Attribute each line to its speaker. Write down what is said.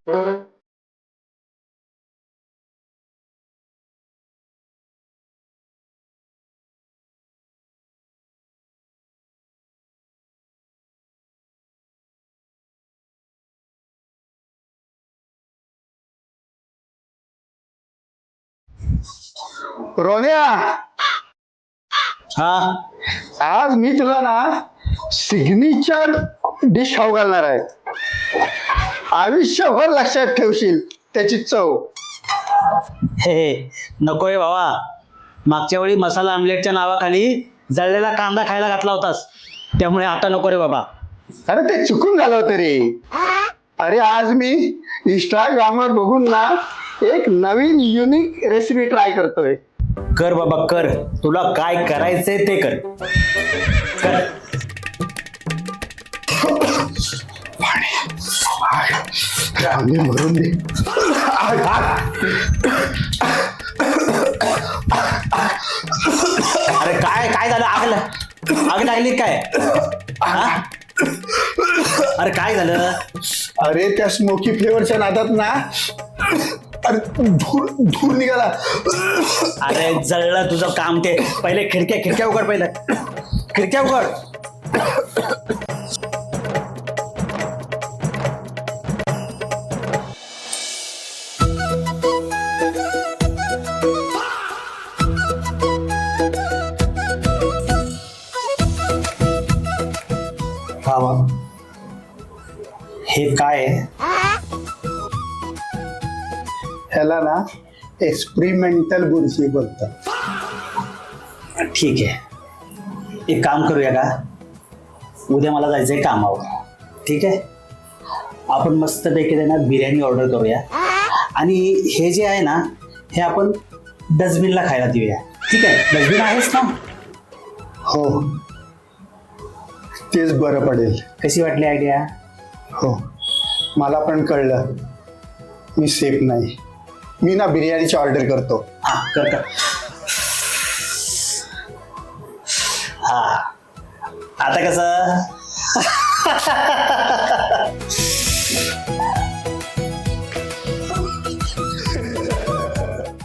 Speaker 1: रोन्या,
Speaker 2: हा
Speaker 1: आज मी तुला ना सिग्नेचर डिश खाऊ घालणार आहे. आयुष्यभर लक्षात ठेवशील त्याची चव.
Speaker 2: हे नकोय बाबा. मागच्या वेळी मसाला आमलेटच्या नावाखाली जळलेला कांदा खायला घातला होतास, त्यामुळे आता नको रे बाबा.
Speaker 1: अरे ते चुकून झालं होतं रे. अरे आज मी इंस्टाग्रामवर बघून ना एक नवीन युनिक रेसिपी ट्राय करतोय.
Speaker 2: कर बाबा कर, तुला काय करायचंय ते कर. कर.
Speaker 1: कांदे भरून दे.
Speaker 2: अरे काय काय झालं? आग लागली काय? हा? अरे काय झालं?
Speaker 1: अरे त्या स्मोकी फ्लेवरच्या नादात ना अरे धूर धूर निघाला.
Speaker 2: अरे जळलं तुझं काम. ते पहिले खिडक्या उघड, पहिले खिडक्या उघड. बाबा हे काय आहे?
Speaker 1: ह्याला ना एक्सपेरिमेंटल बुरशी बोलतात.
Speaker 2: ठीक आहे, एक काम करूया का, उद्या मला जायचंय कामावर. ठीक आहे, आपण मस्तपैकी ना बिर्याणी ऑर्डर करूया आणि हे जे आहे ना हे आपण डस्टबिनला खायला देऊया. ठीक आहे, डस्टबिन आहेच ना?
Speaker 1: हो, तेच बरं पडेल.
Speaker 2: कशी वाटली आयडिया?
Speaker 1: हो, मला पण कळलं मी सेफ नाही. मी ना बिर्याणीची ऑर्डर करतो.
Speaker 2: हा कर. हा आता कसं?